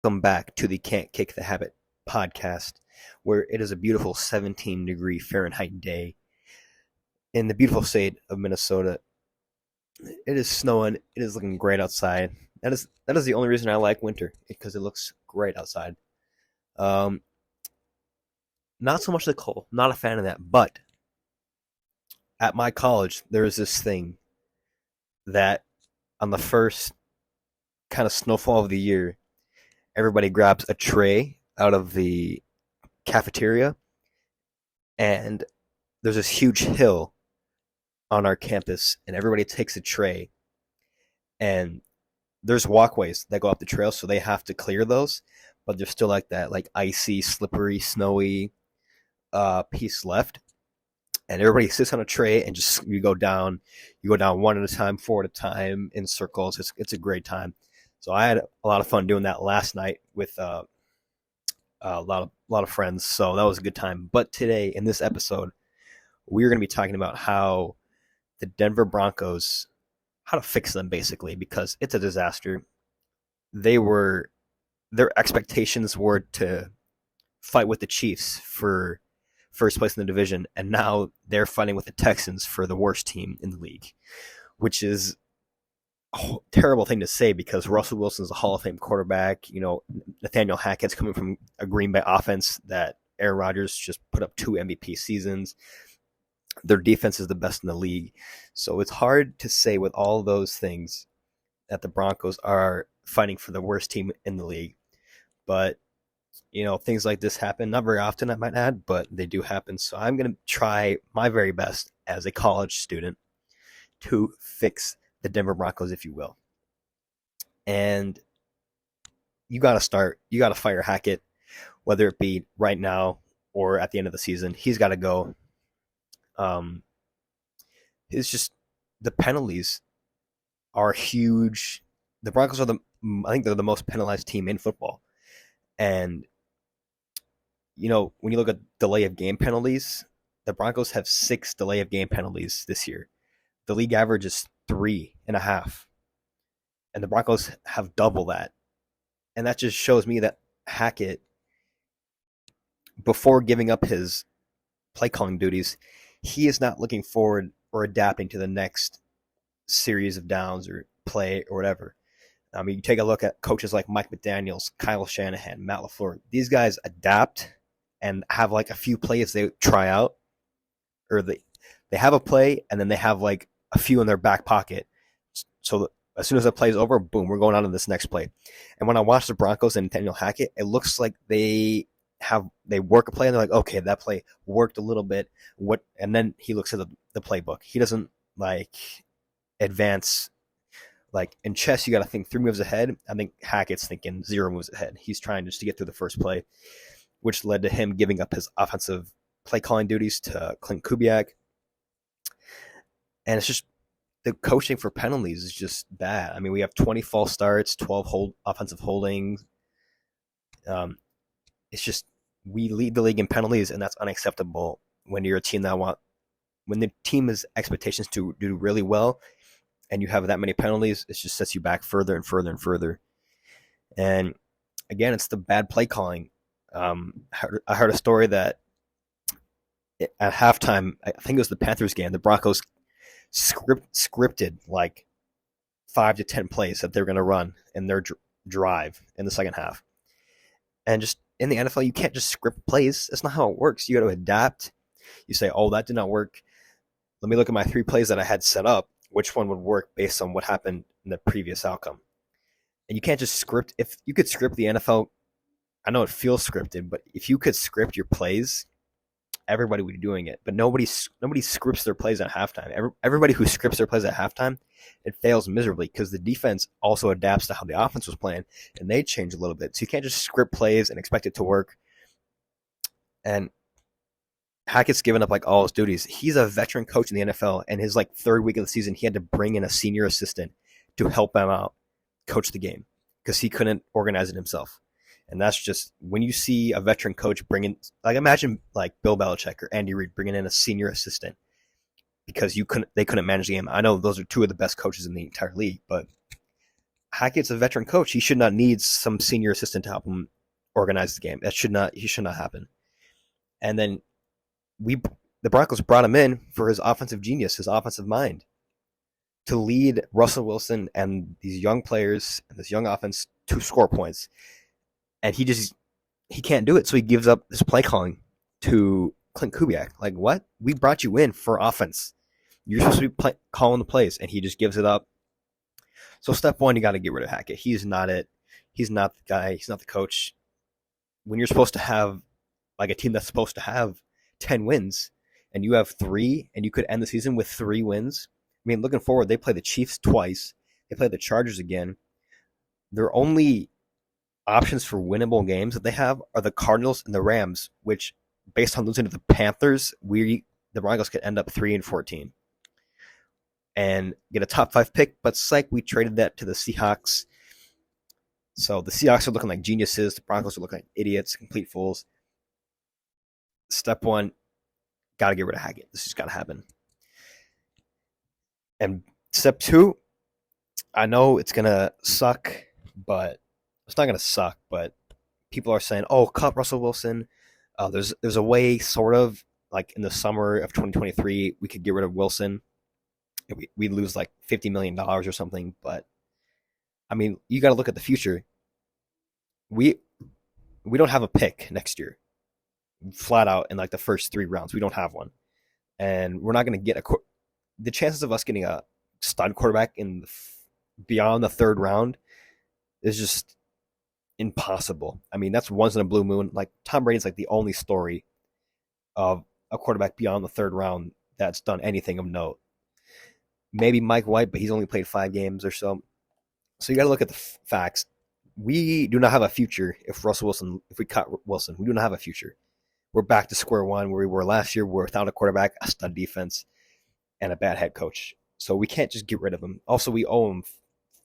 Welcome back to the Can't Kick the Habit podcast, where it is a beautiful 17-degree Fahrenheit day in the beautiful state of Minnesota. It is snowing. It is looking great outside. That is the only reason I like winter, because it looks great outside. Um, Not so much the cold. Not a fan of that. But at my college, there is this thing that on the first kind of snowfall of the year, everybody grabs a tray out of the cafeteria, and there's this huge hill on our campus, and everybody takes a tray, and there's walkways that go up the trail, so they have to clear those, but there's still like that like icy, slippery, snowy piece left, and everybody sits on a tray and just you go down one at a time, four at a time in circles. It's a great time. So I had a lot of fun doing that last night with a lot of friends. So that was a good time. But today in this episode, we're going to be talking about how the Denver Broncos, how to fix them basically, because it's a disaster. Their expectations were to fight with the Chiefs for first place in the division, and now they're fighting with the Texans for the worst team in the league, which is a terrible thing to say because Russell Wilson's a Hall of Fame quarterback. Nathaniel Hackett's coming from a Green Bay offense that Aaron Rodgers just put up 2 MVP seasons. Their defense is the best in the league. So it's hard to say with all those things that the Broncos are fighting for the worst team in the league. But, things like this happen. Not very often, I might add, but they do happen. So I'm going to try my very best as a college student to fix the Denver Broncos, if you will. And you got to fire Hackett, whether it be right now or at the end of the season. He's got to go. It's just the penalties are huge. The Broncos I think they're the most penalized team in football. And, when you look at delay of game penalties, the Broncos have 6 delay of game penalties this year. The league average is 3.5. And the Broncos have double that. And that just shows me that Hackett, before giving up his play calling duties, he is not looking forward or adapting to the next series of downs or play or whatever. I mean, you take a look at coaches like Mike McDaniels, Kyle Shanahan, Matt LaFleur. These guys adapt and have like a few plays they try out, or they have a play and then they have like a few in their back pocket. So as soon as that play is over, boom, we're going on to this next play. And when I watch the Broncos and Nathaniel Hackett, it looks like they work a play and they're like, okay, that play worked a little bit. And then he looks at the playbook. He doesn't like advance. Like in chess, you got to think 3 moves ahead. I think Hackett's thinking 0 moves ahead. He's trying just to get through the first play, which led to him giving up his offensive play calling duties to Clint Kubiak. And it's just the coaching for penalties is just bad. I mean, we have 20 false starts, 12 offensive holdings. It's just we lead the league in penalties, and that's unacceptable when you're a team when the team has expectations to do really well, and you have that many penalties. It just sets you back further and further and further. And again, it's the bad play calling. I heard a story that at halftime, I think it was the Panthers game, the Broncos scripted like 5 to 10 plays that they're going to run in their drive in the second half. And just in the NFL, you can't just script plays. That's not how it works. You got to adapt. You say, oh, that did not work. Let me look at my 3 plays that I had set up. Which one would work based on what happened in the previous outcome? And you can't just script. If you could script the NFL, I know it feels scripted, but if you could script your plays, everybody would be doing it. But nobody scripts their plays at halftime. Everybody who scripts their plays at halftime, it fails miserably because the defense also adapts to how the offense was playing, and they change a little bit. So you can't just script plays and expect it to work. And Hackett's given up like all his duties. He's a veteran coach in the NFL, and his like 3rd week of the season, he had to bring in a senior assistant to help him out coach the game because he couldn't organize it himself. And that's just when you see a veteran coach bringing, like imagine like Bill Belichick or Andy Reid bringing in a senior assistant because they couldn't manage the game. I know those are 2 of the best coaches in the entire league, but Hackett's a veteran coach. He should not need some senior assistant to help him organize the game. That should not he should not happen. And then we the Broncos brought him in for his offensive genius, his offensive mind, to lead Russell Wilson and these young players and this young offense to score points. And he can't do it, so he gives up this play calling to Clint Kubiak. Like, what? We brought you in for offense. You're supposed to be calling the plays, and he just gives it up. So step one, you got to get rid of Hackett. He's not it. He's not the guy. He's not the coach. When you're supposed to have like a team that's supposed to have 10 wins, and you have 3, and you could end the season with 3 wins. I mean, looking forward, they play the Chiefs twice. They play the Chargers again. Their only options for winnable games that they have are the Cardinals and the Rams, which, based on losing to the Panthers, the Broncos could end up 3-14 and get a top 5 pick. But psych, we traded that to the Seahawks. So the Seahawks are looking like geniuses. The Broncos are looking like idiots, complete fools. Step one, got to get rid of Hackett. This just got to happen. And step 2, I know it's going to suck, but it's not going to suck. But people are saying, oh, cut Russell Wilson. There's a way, sort of, like in the summer of 2023, we could get rid of Wilson. We'd lose like $50 million or something. But, I mean, you got to look at the future. We don't have a pick next year. Flat out in like the first 3 rounds. We don't have one. And we're not going to get the chances of us getting a stud quarterback beyond the 3rd round is just impossible. I mean, that's once in a blue moon. Like, Tom Brady's like the only story of a quarterback beyond the 3rd round that's done anything of note. Maybe Mike White, but he's only played 5 games or so. So you got to look at the facts. We do not have a future if we cut Wilson. We do not have a future. We're back to square one where we were last year. We're without a quarterback, a stud defense, and a bad head coach. So we can't just get rid of him. Also, we owe him.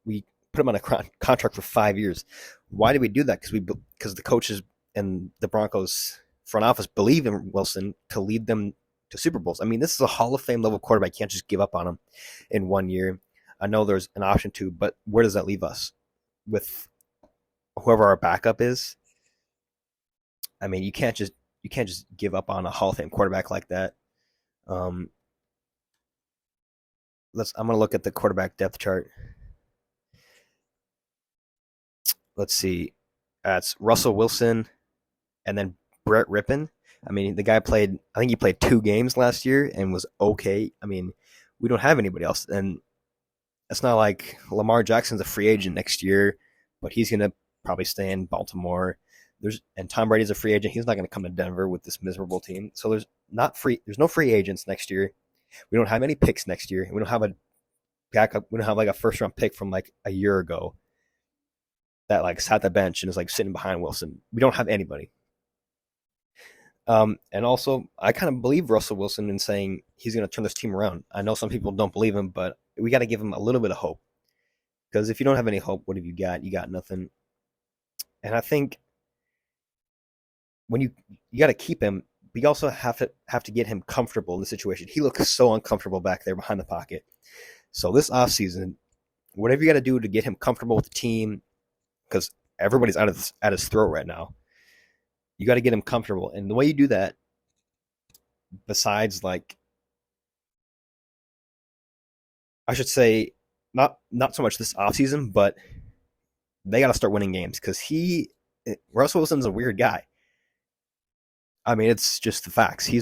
We put him on a contract for 5 years. Why did we do that? Because the coaches and the Broncos front office believe in Wilson to lead them to Super Bowls. I mean, this is a Hall of Fame level quarterback. You can't just give up on him in 1 year. I know there's an option to, but where does that leave us with whoever our backup is? I mean, you can't just give up on a Hall of Fame quarterback like that. I'm gonna look at the quarterback depth chart. Let's see. That's Russell Wilson and then Brett Rippon. I mean, the guy I think he played 2 games last year and was okay. I mean, we don't have anybody else. And it's not like Lamar Jackson's a free agent next year, but he's going to probably stay in Baltimore. And Tom Brady's a free agent. He's not going to come to Denver with this miserable team. So there's no free agents next year. We don't have any picks next year. We don't have a backup. We don't have like a first round pick from like a year ago that like sat the bench and is like sitting behind Wilson. We don't have anybody. And also, I kind of believe Russell Wilson in saying he's going to turn this team around. I know some people don't believe him, but we got to give him a little bit of hope. Because if you don't have any hope, what have you got? You got nothing. And I think when you got to keep him, but you also have to get him comfortable in the situation. He looks so uncomfortable back there behind the pocket. So this offseason, whatever you got to do to get him comfortable with the team, because everybody's at his throat right now. You got to get him comfortable. And the way you do that, besides like, I should say, not so much this offseason, but they got to start winning games because Russell Wilson's a weird guy. I mean, it's just the facts. He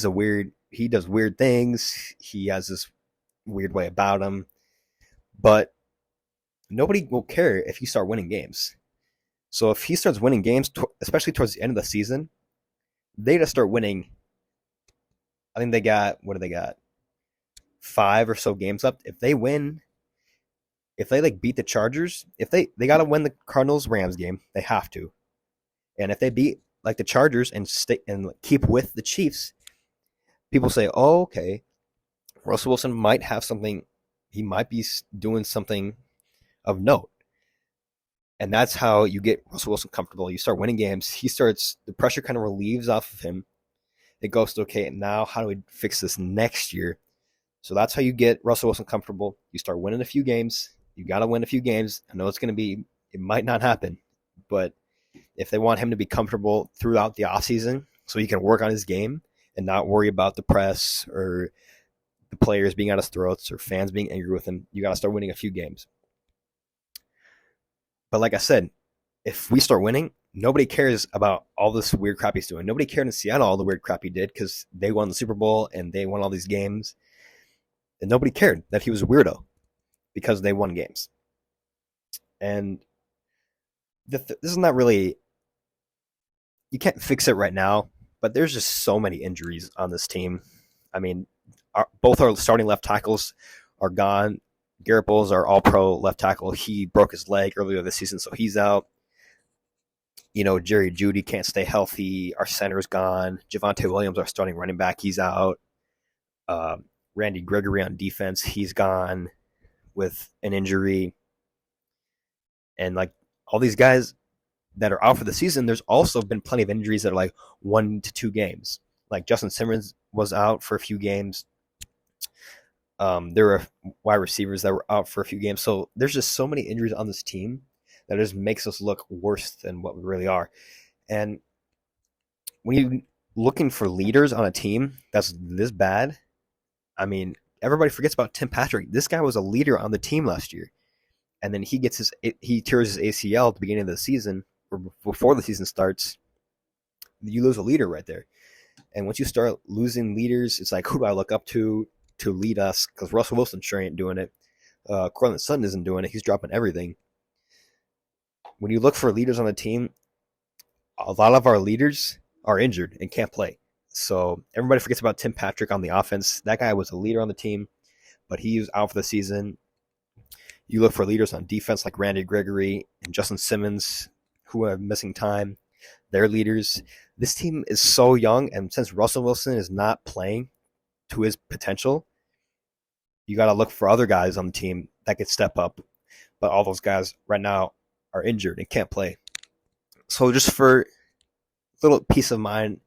does weird things. He has this weird way about him. But nobody will care if you start winning games. So if he starts winning games, especially towards the end of the season, they got to start winning. I think what do they got? 5 or so games up. If they win, if they like beat the Chargers, if they got to win the Cardinals-Rams game, they have to. And if they beat like the Chargers and keep with the Chiefs, people say, "Oh, okay, Russell Wilson might have something. He might be doing something of note." And that's how you get Russell Wilson comfortable. You start winning games. The pressure kind of relieves off of him. It goes to, okay, now how do we fix this next year? So that's how you get Russell Wilson comfortable. You start winning a few games. You got to win a few games. I know it might not happen, but if they want him to be comfortable throughout the offseason so he can work on his game and not worry about the press or the players being at his throats or fans being angry with him, you got to start winning a few games. But like I said, if we start winning, nobody cares about all this weird crap he's doing. Nobody cared in Seattle all the weird crap he did because they won the Super Bowl and they won all these games. And nobody cared that he was a weirdo because they won games. And this is not really, you can't fix it right now, but there's just so many injuries on this team. I mean, both our starting left tackles are gone. Garrett Bowles, our all-pro left tackle, he broke his leg earlier this season, so he's out. Jerry Jeudy can't stay healthy. Our center's gone. Javonte Williams, our starting running back, he's out. Randy Gregory on defense, he's gone with an injury. And like all these guys that are out for the season, there's also been plenty of injuries that are like 1 to 2 games. Like Justin Simmons was out for a few games. There were wide receivers that were out for a few games. So there's just so many injuries on this team that just makes us look worse than what we really are. And when you're looking for leaders on a team that's this bad, I mean, everybody forgets about Tim Patrick. This guy was a leader on the team last year. And then he tears his ACL at the beginning of the season, or before the season starts. You lose a leader right there. And once you start losing leaders, it's like, who do I look up to lead us? Because Russell Wilson sure ain't doing it. Cortland Sutton isn't doing it. He's dropping everything. When you look for leaders on a team, a lot of our leaders are injured and can't play. So everybody forgets about Tim Patrick on the offense. That guy was a leader on the team, but he was out for the season. You look for leaders on defense like Randy Gregory and Justin Simmons, who are missing time. They're leaders. This team is so young, and since Russell Wilson is not playing to his potential, you got to look for other guys on the team that could step up. But all those guys right now are injured and can't play. So just for a little peace of mind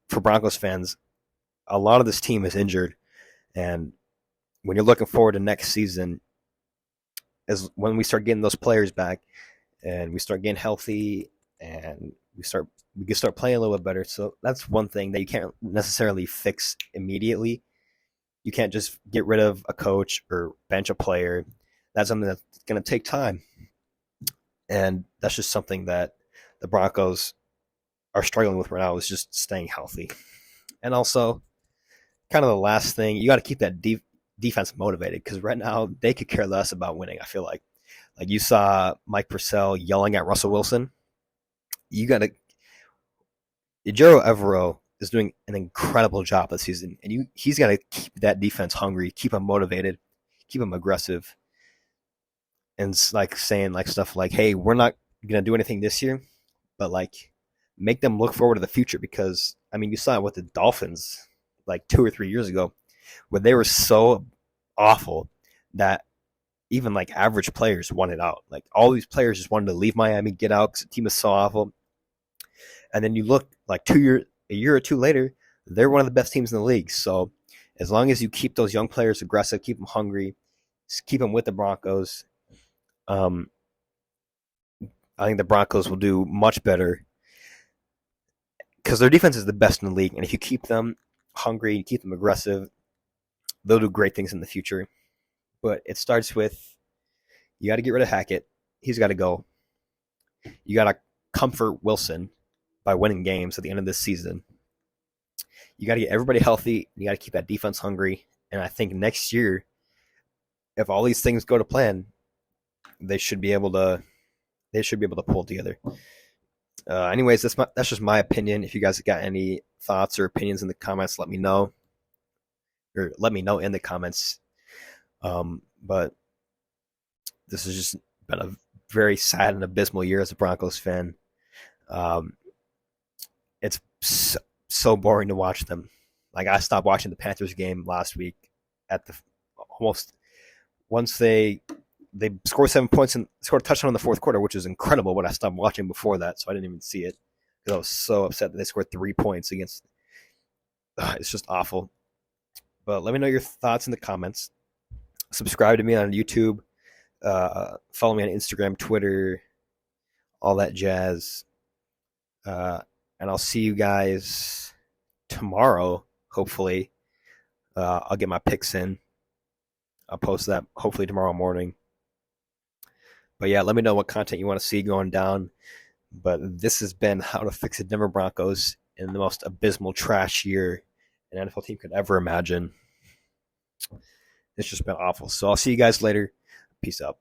for Broncos fans, a lot of this team is injured. And when you're looking forward to next season, is when we start getting those players back and we start getting healthy and we can start playing a little bit better. So that's one thing that you can't necessarily fix immediately. You can't just get rid of a coach or bench a player. That's something that's going to take time. And that's just something that the Broncos are struggling with right now, is just staying healthy. And also, kind of the last thing, you got to keep that defense motivated, because right now they could care less about winning. I feel like you saw Mike Purcell yelling at Russell Wilson. Ejiro Evero is doing an incredible job this season, and he's got to keep that defense hungry, keep them motivated, keep them aggressive, and like saying like stuff like, "Hey, we're not gonna do anything this year, but like make them look forward to the future." Because I mean, you saw it with the Dolphins like 2 or 3 years ago, where they were so awful that even like average players wanted out. Like all these players just wanted to leave Miami, get out, because the team is so awful. And then you look like a year or two later, they're one of the best teams in the league. So as long as you keep those young players aggressive, keep them hungry, keep them with the Broncos, I think the Broncos will do much better, because their defense is the best in the league. And if you keep them hungry, keep them aggressive, they'll do great things in the future. But it starts with, you got to get rid of Hackett. He's got to go. You got to comfort Wilson by winning games at the end of this season. You got to get everybody healthy. You got to keep that defense hungry. And I think next year, if all these things go to plan, they should be able to pull together. Anyways, that's just my opinion. If you guys got any thoughts or opinions in the comments, let me know. Or let me know in the comments. But this has just been a very sad and abysmal year as a Broncos fan. It's so boring to watch them. Like, I stopped watching the Panthers game last week at the almost once they scored 7 points and scored a touchdown in the fourth quarter, which is incredible. But I stopped watching before that, so I didn't even see it because I was so upset that they scored 3 points against. It's just awful. But let me know your thoughts in the comments. Subscribe to me on YouTube. Follow me on Instagram, Twitter, all that jazz. Uh, and I'll see you guys tomorrow, hopefully. I'll get my picks in. I'll post that hopefully tomorrow morning. But yeah, let me know what content you want to see going down. But this has been how to fix the Denver Broncos in the most abysmal trash year an NFL team could ever imagine. It's just been awful. So I'll see you guys later. Peace out.